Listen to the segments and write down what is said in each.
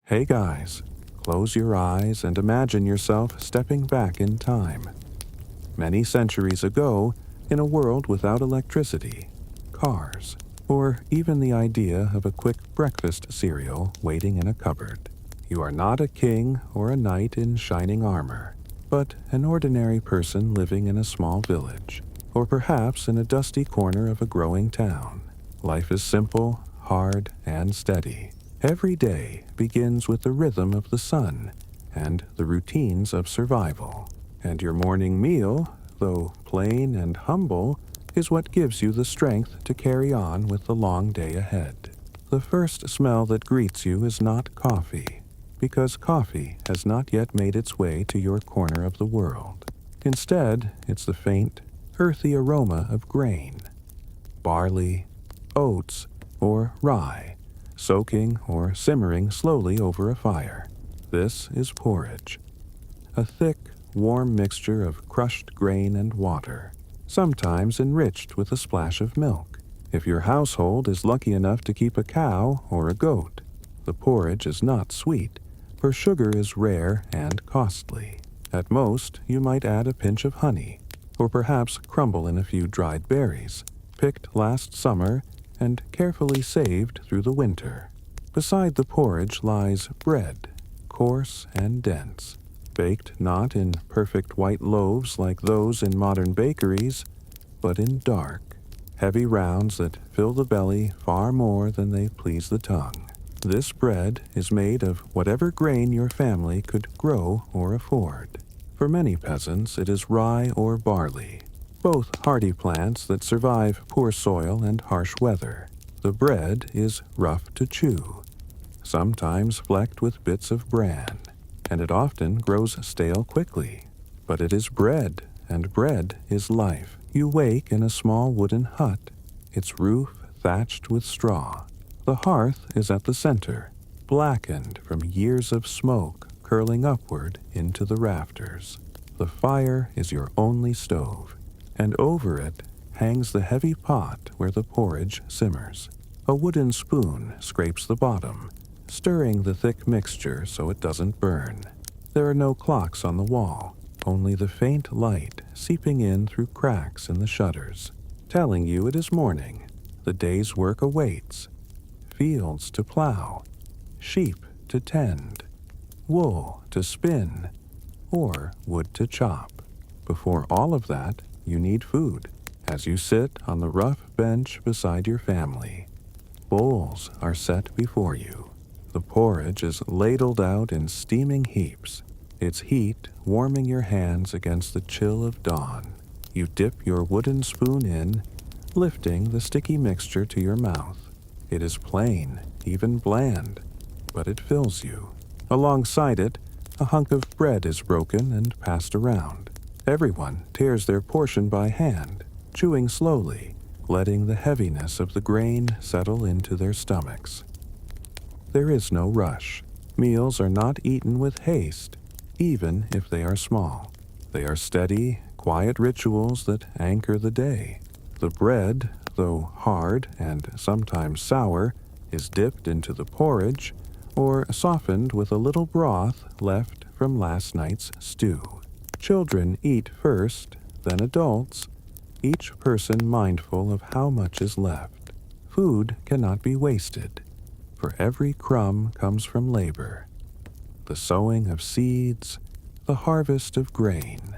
Hey guys, close your eyes and imagine yourself stepping back in time. Many centuries ago, in a world without electricity, cars, or even the idea of a quick breakfast cereal waiting in a cupboard. You are not a king or a knight in shining armor, but an ordinary person living in a small village, or perhaps in a dusty corner of a growing town. Life is simple, hard, and steady. Every day begins with the rhythm of the sun and the routines of survival. And your morning meal, though plain and humble, is what gives you the strength to carry on with the long day ahead. The first smell that greets you is not coffee, because coffee has not yet made its way to your corner of the world. Instead, it's the faint, earthy aroma of grain, barley, oats, or rye, soaking or simmering slowly over a fire. This is porridge, a thick, warm mixture of crushed grain and water, sometimes enriched with a splash of milk. If your household is lucky enough to keep a cow or a goat, the porridge is not sweet, for sugar is rare and costly. At most, you might add a pinch of honey, or perhaps crumble in a few dried berries, picked last summer and carefully saved through the winter. Beside the porridge lies bread, coarse and dense, baked not in perfect white loaves like those in modern bakeries, but in dark, heavy rounds that fill the belly far more than they please the tongue. This bread is made of whatever grain your family could grow or afford. For many peasants, it is rye or barley, both hardy plants that survive poor soil and harsh weather. The bread is rough to chew, sometimes flecked with bits of bran, and it often grows stale quickly. But it is bread, and bread is life. You wake in a small wooden hut, its roof thatched with straw. The hearth is at the center, blackened from years of smoke curling upward into the rafters. The fire is your only stove, and over it hangs the heavy pot where the porridge simmers. A wooden spoon scrapes the bottom, stirring the thick mixture so it doesn't burn. There are no clocks on the wall, only the faint light seeping in through cracks in the shutters, telling you it is morning. The day's work awaits. Fields to plow, sheep to tend, wool to spin, or wood to chop. Before all of that, you need food. As you sit on the rough bench beside your family, bowls are set before you. The porridge is ladled out in steaming heaps, its heat warming your hands against the chill of dawn. You dip your wooden spoon in, lifting the sticky mixture to your mouth. It is plain, even bland, but it fills you. Alongside it, a hunk of bread is broken and passed around. Everyone tears their portion by hand, chewing slowly, letting the heaviness of the grain settle into their stomachs. There is no rush. Meals are not eaten with haste, even if they are small. They are steady, quiet rituals that anchor the day. The bread, though hard and sometimes sour, is dipped into the porridge or softened with a little broth left from last night's stew. Children eat first, then adults, each person mindful of how much is left. Food cannot be wasted, for every crumb comes from labor. The sowing of seeds, the harvest of grain,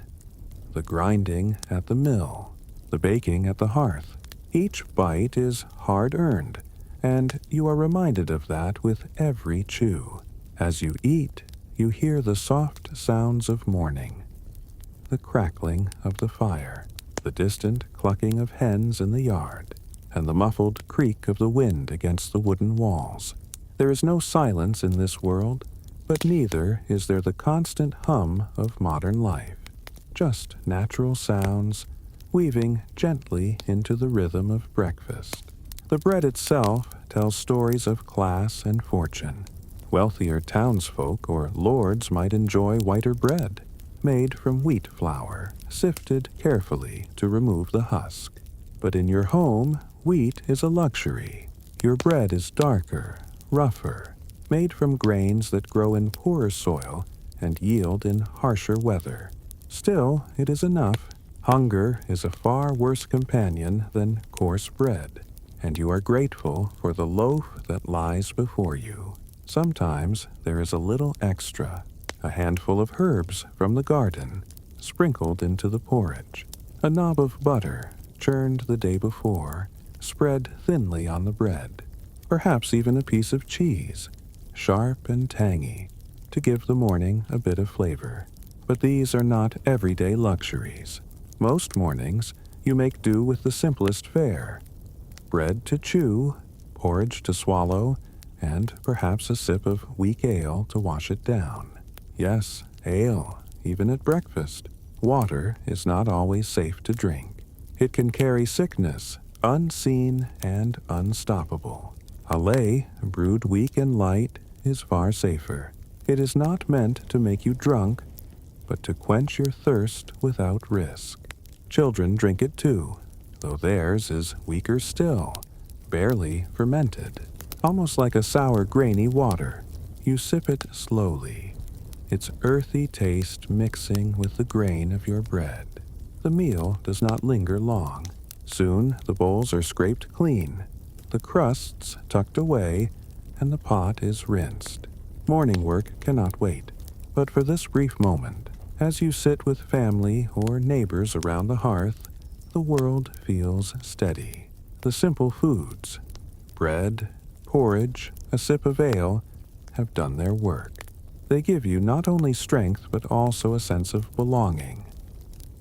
the grinding at the mill, the baking at the hearth. Each bite is hard-earned, and you are reminded of that with every chew. As you eat, you hear the soft sounds of morning, the crackling of the fire, the distant clucking of hens in the yard, and the muffled creak of the wind against the wooden walls. There is no silence in this world, but neither is there the constant hum of modern life. Just natural sounds, weaving gently into the rhythm of breakfast. The bread itself tells stories of class and fortune. Wealthier townsfolk or lords might enjoy whiter bread, made from wheat flour, sifted carefully to remove the husk. But in your home, wheat is a luxury. Your bread is darker, rougher, made from grains that grow in poorer soil and yield in harsher weather. Still, it is enough. Hunger is a far worse companion than coarse bread, and you are grateful for the loaf that lies before you. Sometimes there is a little extra, a handful of herbs from the garden, sprinkled into the porridge, a knob of butter, churned the day before, spread thinly on the bread, perhaps even a piece of cheese, sharp and tangy, to give the morning a bit of flavor. But these are not everyday luxuries. Most mornings, you make do with the simplest fare: bread to chew, porridge to swallow, and perhaps a sip of weak ale to wash it down. Yes, ale, even at breakfast. Water is not always safe to drink. It can carry sickness, unseen and unstoppable. A ley, brewed weak and light, is far safer. It is not meant to make you drunk, but to quench your thirst without risk. Children drink it too, though theirs is weaker still, barely fermented. Almost like a sour, grainy water, you sip it slowly, its earthy taste mixing with the grain of your bread. The meal does not linger long. Soon the bowls are scraped clean, the crusts tucked away, and the pot is rinsed. Morning work cannot wait, but for this brief moment, as you sit with family or neighbors around the hearth, the world feels steady. The simple foods, bread, porridge, a sip of ale, have done their work. They give you not only strength but also a sense of belonging,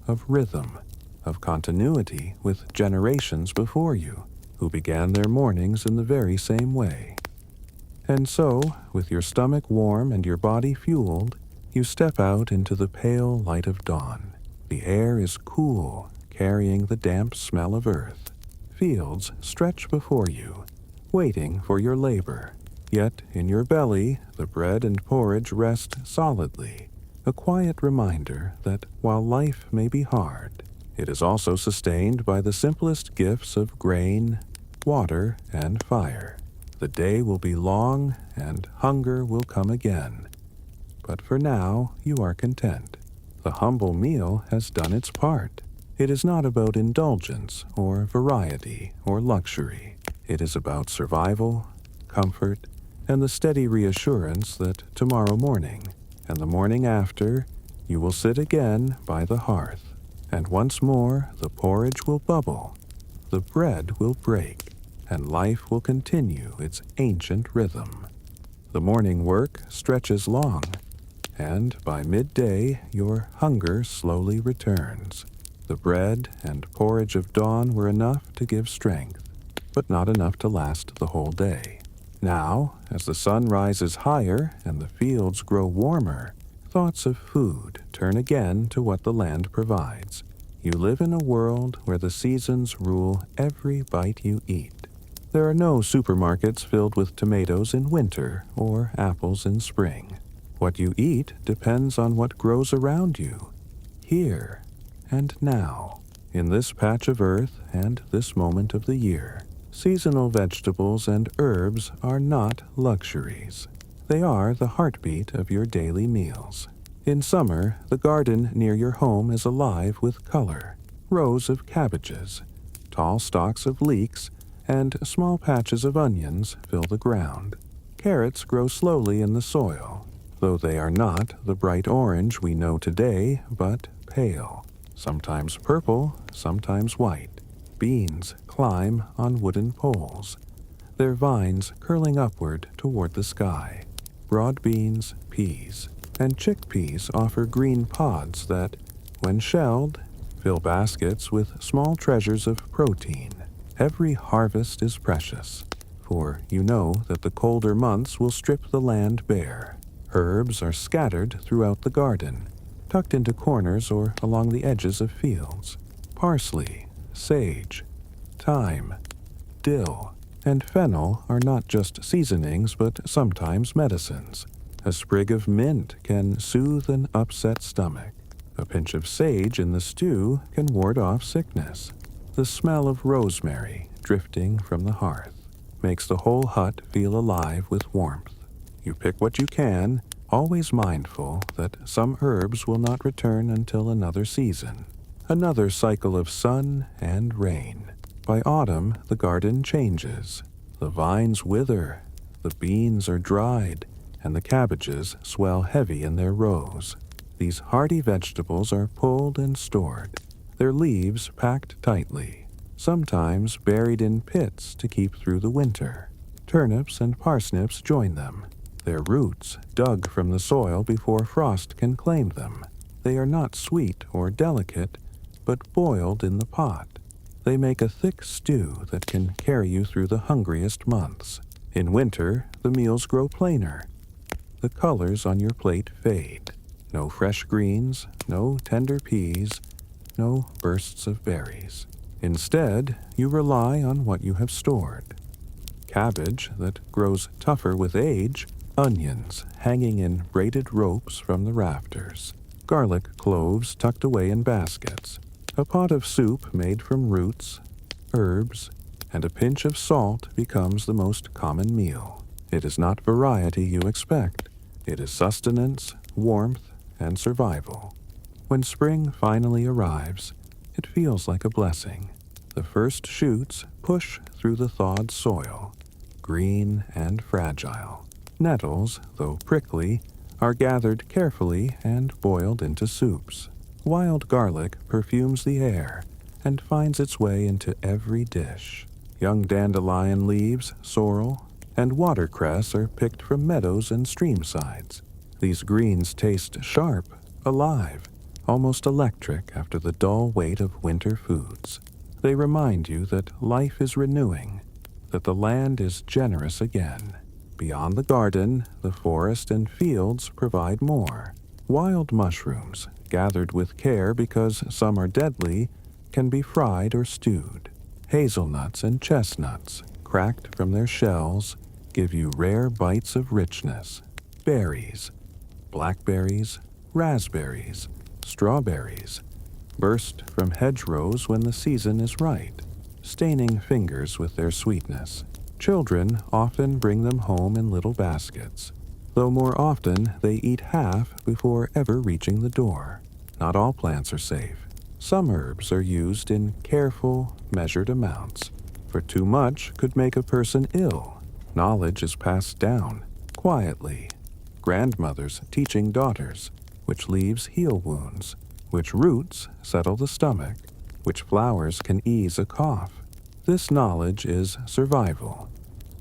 of rhythm, of continuity with generations before you, who began their mornings in the very same way. And so, with your stomach warm and your body fueled, you step out into the pale light of dawn. The air is cool, carrying the damp smell of earth. Fields stretch before you, waiting for your labor. Yet in your belly, the bread and porridge rest solidly, a quiet reminder that while life may be hard, it is also sustained by the simplest gifts of grain, water, and fire. The day will be long, and hunger will come again. But for now, you are content. The humble meal has done its part. It is not about indulgence or variety or luxury. It is about survival, comfort, and the steady reassurance that tomorrow morning and the morning after you will sit again by the hearth, and once more the porridge will bubble, the bread will break, and life will continue its ancient rhythm. The morning work stretches long, and by midday your hunger slowly returns. The bread and porridge of dawn were enough to give strength, but not enough to last the whole day. Now, as the sun rises higher and the fields grow warmer, thoughts of food turn again to what the land provides. You live in a world where the seasons rule every bite you eat. There are no supermarkets filled with tomatoes in winter or apples in spring. What you eat depends on what grows around you, here and now, in this patch of earth and this moment of the year. Seasonal vegetables and herbs are not luxuries. They are the heartbeat of your daily meals. In summer, the garden near your home is alive with color. Rows of cabbages, tall stalks of leeks, and small patches of onions fill the ground. Carrots grow slowly in the soil, though they are not the bright orange we know today, but pale, sometimes purple, sometimes white. Beans climb on wooden poles, their vines curling upward toward the sky. Broad beans, peas, and chickpeas offer green pods that, when shelled, fill baskets with small treasures of protein. Every harvest is precious, for you know that the colder months will strip the land bare. Herbs are scattered throughout the garden, tucked into corners or along the edges of fields. Parsley, sage, thyme, dill, and fennel are not just seasonings but sometimes medicines. A sprig of mint can soothe an upset stomach. A pinch of sage in the stew can ward off sickness. The smell of rosemary drifting from the hearth makes the whole hut feel alive with warmth. You pick what you can, always mindful that some herbs will not return until another season, another cycle of sun and rain. By autumn, the garden changes. The vines wither, the beans are dried, and the cabbages swell heavy in their rows. These hardy vegetables are pulled and stored, their leaves packed tightly, sometimes buried in pits to keep through the winter. Turnips and parsnips join them, their roots dug from the soil before frost can claim them. They are not sweet or delicate, but boiled in the pot. They make a thick stew that can carry you through the hungriest months. In winter, the meals grow plainer. The colors on your plate fade. No fresh greens, no tender peas, no bursts of berries. Instead, you rely on what you have stored. Cabbage that grows tougher with age, onions hanging in braided ropes from the rafters, garlic cloves tucked away in baskets, a pot of soup made from roots, herbs, and a pinch of salt becomes the most common meal. It is not variety you expect. It is sustenance, warmth, and survival. When spring finally arrives, it feels like a blessing. The first shoots push through the thawed soil, green and fragile. Nettles, though prickly, are gathered carefully and boiled into soups. Wild garlic perfumes the air and finds its way into every dish. Young dandelion leaves, sorrel, and watercress are picked from meadows and streamsides. These greens taste sharp, alive, almost electric after the dull weight of winter foods. They remind you that life is renewing, that the land is generous again. Beyond the garden, the forest and fields provide more. Wild mushrooms, gathered with care because some are deadly, can be fried or stewed. Hazelnuts and chestnuts, cracked from their shells, give you rare bites of richness. Berries, blackberries, raspberries, strawberries, burst from hedgerows when the season is right, staining fingers with their sweetness. Children often bring them home in little baskets, though more often they eat half before ever reaching the door. Not all plants are safe. Some herbs are used in careful, measured amounts, for too much could make a person ill. Knowledge is passed down, quietly. Grandmothers teaching daughters, which leaves heal wounds, which roots settle the stomach, which flowers can ease a cough. This knowledge is survival,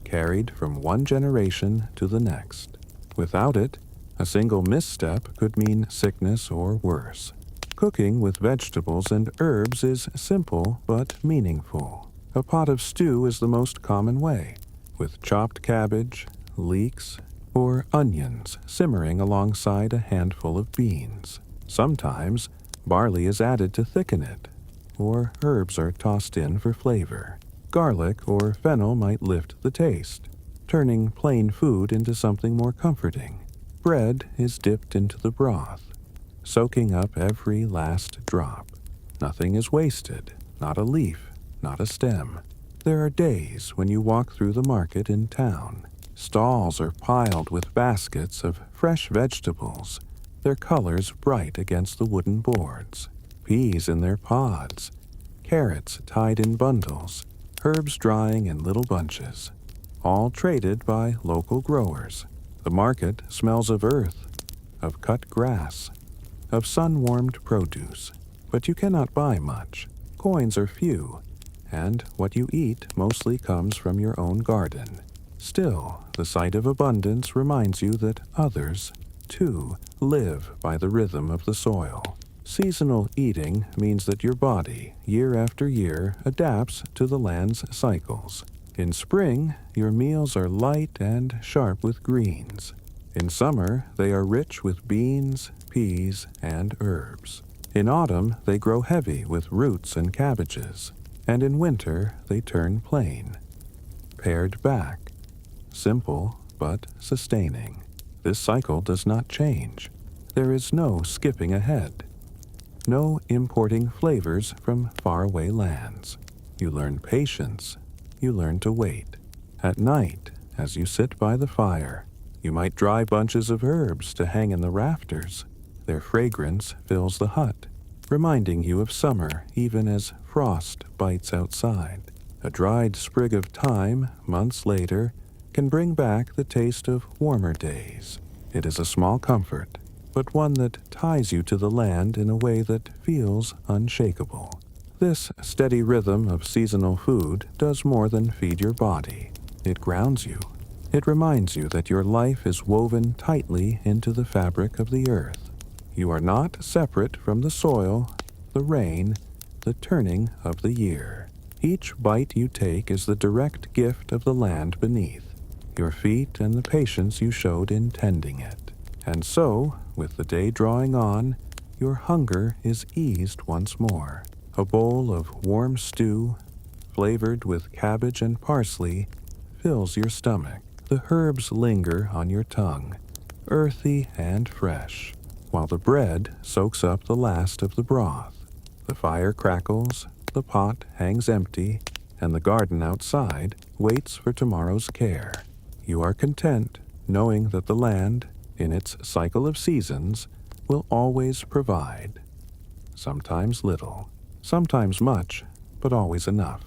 carried from one generation to the next. Without it, a single misstep could mean sickness or worse. Cooking with vegetables and herbs is simple but meaningful. A pot of stew is the most common way, with chopped cabbage, leeks, or onions simmering alongside a handful of beans. Sometimes, barley is added to thicken it, or herbs are tossed in for flavor. Garlic or fennel might lift the taste, turning plain food into something more comforting. Bread is dipped into the broth, soaking up every last drop. Nothing is wasted, not a leaf, not a stem. There are days when you walk through the market in town. Stalls are piled with baskets of fresh vegetables, their colors bright against the wooden boards. Peas in their pods, carrots tied in bundles, herbs drying in little bunches, all traded by local growers. The market smells of earth, of cut grass, of sun-warmed produce, but you cannot buy much. Coins are few, and what you eat mostly comes from your own garden. Still, the sight of abundance reminds you that others, too, live by the rhythm of the soil. Seasonal eating means that your body, year after year, adapts to the land's cycles. In spring, your meals are light and sharp with greens. In summer, they are rich with beans, peas, and herbs. In autumn, they grow heavy with roots and cabbages. And in winter, they turn plain, pared back, simple but sustaining. This cycle does not change. There is no skipping ahead, no importing flavors from faraway lands. You learn patience. You learn to wait. At night, as you sit by the fire, You might dry bunches of herbs to hang in the rafters. Their fragrance fills the hut, reminding you of summer even as frost bites outside. A dried sprig of thyme, months later, can bring back the taste of warmer days. It is a small comfort, but one that ties you to the land in a way that feels unshakable. This steady rhythm of seasonal food does more than feed your body. It grounds you. It reminds you that your life is woven tightly into the fabric of the earth. You are not separate from the soil, the rain, the turning of the year. Each bite you take is the direct gift of the land beneath, your feet and the patience you showed in tending it. And so, with the day drawing on, your hunger is eased once more. A bowl of warm stew, flavored with cabbage and parsley, fills your stomach. The herbs linger on your tongue, earthy and fresh, while the bread soaks up the last of the broth. The fire crackles, the pot hangs empty, and the garden outside waits for tomorrow's care. You are content, knowing that the land, in its cycle of seasons, will always provide. Sometimes little, sometimes much, but always enough.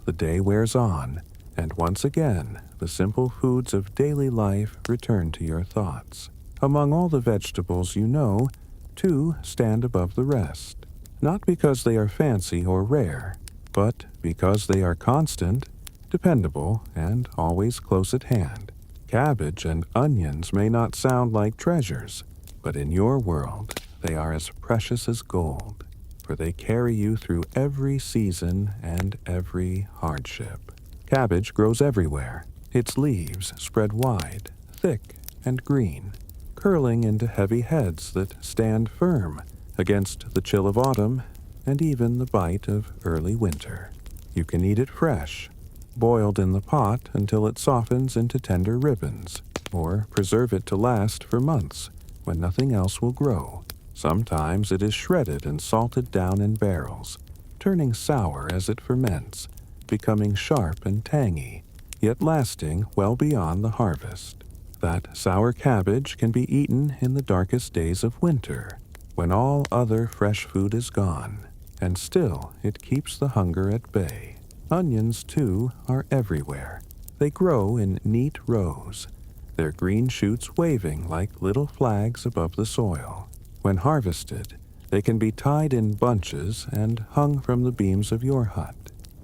The day wears on, and once again, the simple foods of daily life return to your thoughts. Among all the vegetables you know, 2 stand above the rest. Not because they are fancy or rare, but because they are constant, dependable, and always close at hand. Cabbage and onions may not sound like treasures, but in your world, they are as precious as gold, for they carry you through every season and every hardship. Cabbage grows everywhere. Its leaves spread wide, thick, and green, curling into heavy heads that stand firm against the chill of autumn and even the bite of early winter. You can eat it fresh, boiled in the pot until it softens into tender ribbons, or preserve it to last for months when nothing else will grow. Sometimes it is shredded and salted down in barrels, turning sour as it ferments, becoming sharp and tangy, yet lasting well beyond the harvest. That sour cabbage can be eaten in the darkest days of winter, when all other fresh food is gone, and still it keeps the hunger at bay. Onions, too, are everywhere. They grow in neat rows, their green shoots waving like little flags above the soil. When harvested, they can be tied in bunches and hung from the beams of your hut,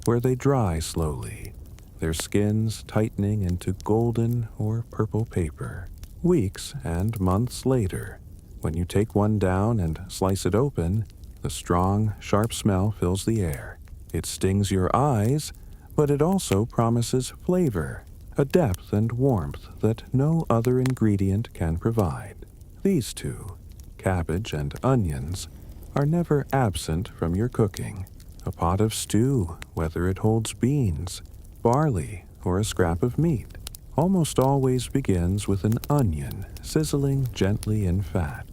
where they dry slowly, their skins tightening into golden or purple paper. Weeks and months later, when you take one down and slice it open, the strong, sharp smell fills the air. It stings your eyes, but it also promises flavor, a depth and warmth that no other ingredient can provide. These 2, cabbage and onions, are never absent from your cooking. A pot of stew, whether it holds beans, barley, or a scrap of meat, almost always begins with an onion sizzling gently in fat,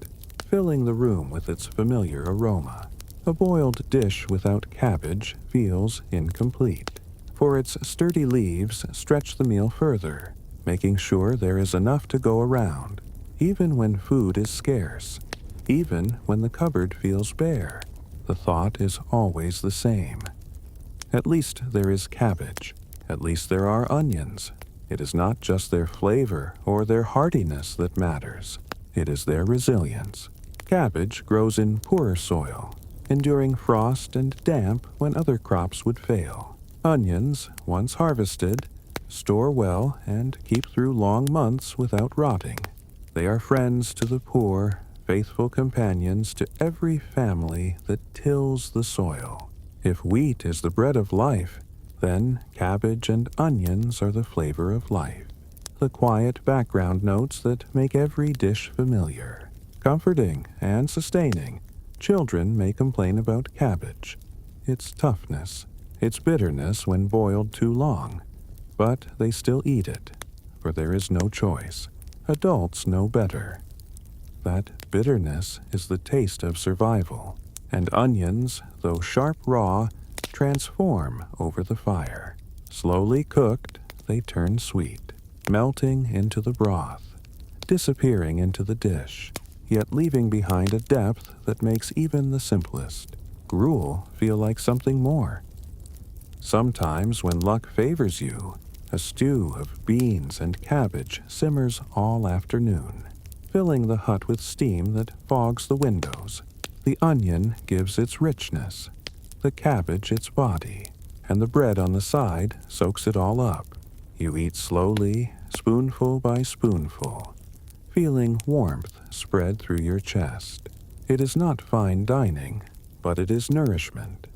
filling the room with its familiar aroma. A boiled dish without cabbage feels incomplete, for its sturdy leaves stretch the meal further, making sure there is enough to go around, even when food is scarce, even when the cupboard feels bare. The thought is always the same. At least there is cabbage. At least there are onions. It is not just their flavor or their hardiness that matters. It is their resilience. Cabbage grows in poorer soil, enduring frost and damp when other crops would fail. Onions, once harvested, store well and keep through long months without rotting. They are friends to the poor, faithful companions to every family that tills the soil. If wheat is the bread of life, then cabbage and onions are the flavor of life, the quiet background notes that make every dish familiar. Comforting and sustaining, children may complain about cabbage, its toughness, its bitterness when boiled too long, but they still eat it, for there is no choice. Adults know better. That bitterness is the taste of survival, and onions, though sharp raw, transform over the fire. Slowly cooked, they turn sweet. melting into the broth, disappearing into the dish, yet leaving behind a depth that makes even the simplest gruel feel like something more. Sometimes, when luck favors you, a stew of beans and cabbage simmers all afternoon, filling the hut with steam that fogs the windows. The onion gives its richness, the cabbage its body, and the bread on the side soaks it all up. You eat slowly, spoonful by spoonful, feeling warmth spread through your chest. It is not fine dining, but it is nourishment.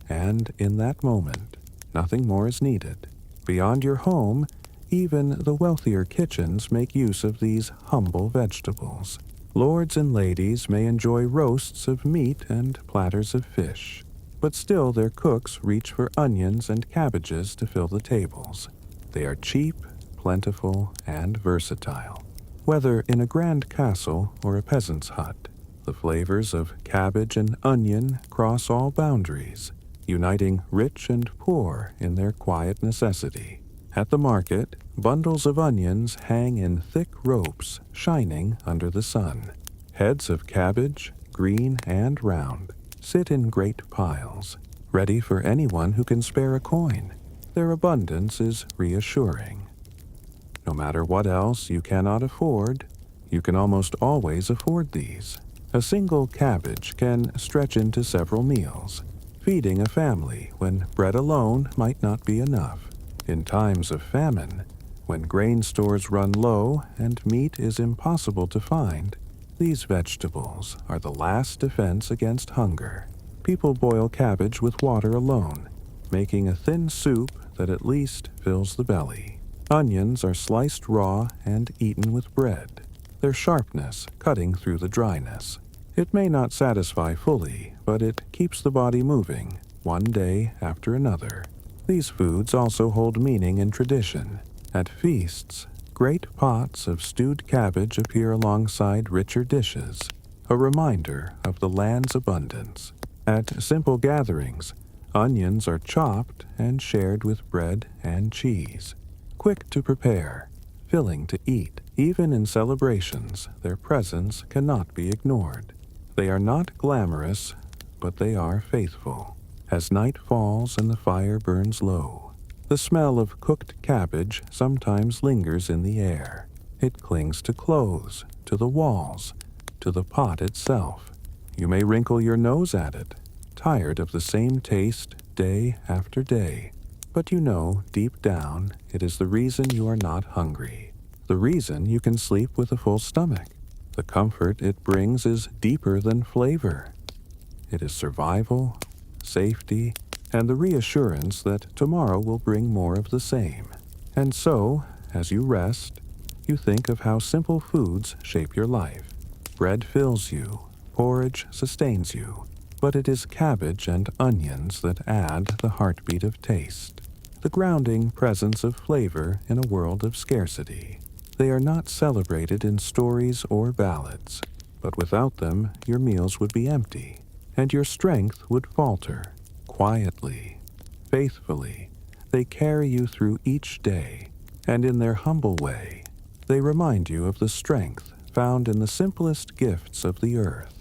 And in that moment, nothing more is needed. Beyond your home, even the wealthier kitchens make use of these humble vegetables. Lords and ladies may enjoy roasts of meat and platters of fish, but still their cooks reach for onions and cabbages to fill the tables. They are cheap, plentiful, and versatile. Whether in a grand castle or a peasant's hut, the flavors of cabbage and onion cross all boundaries, uniting rich and poor in their quiet necessity. At the market, bundles of onions hang in thick ropes, shining under the sun. Heads of cabbage, green and round, sit in great piles, ready for anyone who can spare a coin. Their abundance is reassuring. No matter what else you cannot afford, you can almost always afford these. A single cabbage can stretch into several meals, feeding a family when bread alone might not be enough. In times of famine, when grain stores run low and meat is impossible to find, these vegetables are the last defense against hunger. People boil cabbage with water alone, making a thin soup that at least fills the belly. Onions are sliced raw and eaten with bread, their sharpness cutting through the dryness. It may not satisfy fully, but it keeps the body moving, one day after another. These foods also hold meaning in tradition. At feasts, great pots of stewed cabbage appear alongside richer dishes, a reminder of the land's abundance. At simple gatherings, onions are chopped and shared with bread and cheese. Quick to prepare, filling to eat. Even in celebrations, their presence cannot be ignored. They are not glamorous, but they are faithful. As night falls and the fire burns low, the smell of cooked cabbage sometimes lingers in the air. It clings to clothes, to the walls, to the pot itself. You may wrinkle your nose at it, tired of the same taste day after day. But you know, deep down, it is the reason you are not hungry. The reason you can sleep with a full stomach. The comfort it brings is deeper than flavor. It is survival, safety, and the reassurance that tomorrow will bring more of the same. And so, as you rest, you think of how simple foods shape your life. Bread fills you, porridge sustains you, but it is cabbage and onions that add the heartbeat of taste, the grounding presence of flavor in a world of scarcity. They are not celebrated in stories or ballads, but without them your meals would be empty, and your strength would falter. Quietly, faithfully, they carry you through each day, and in their humble way, they remind you of the strength found in the simplest gifts of the earth.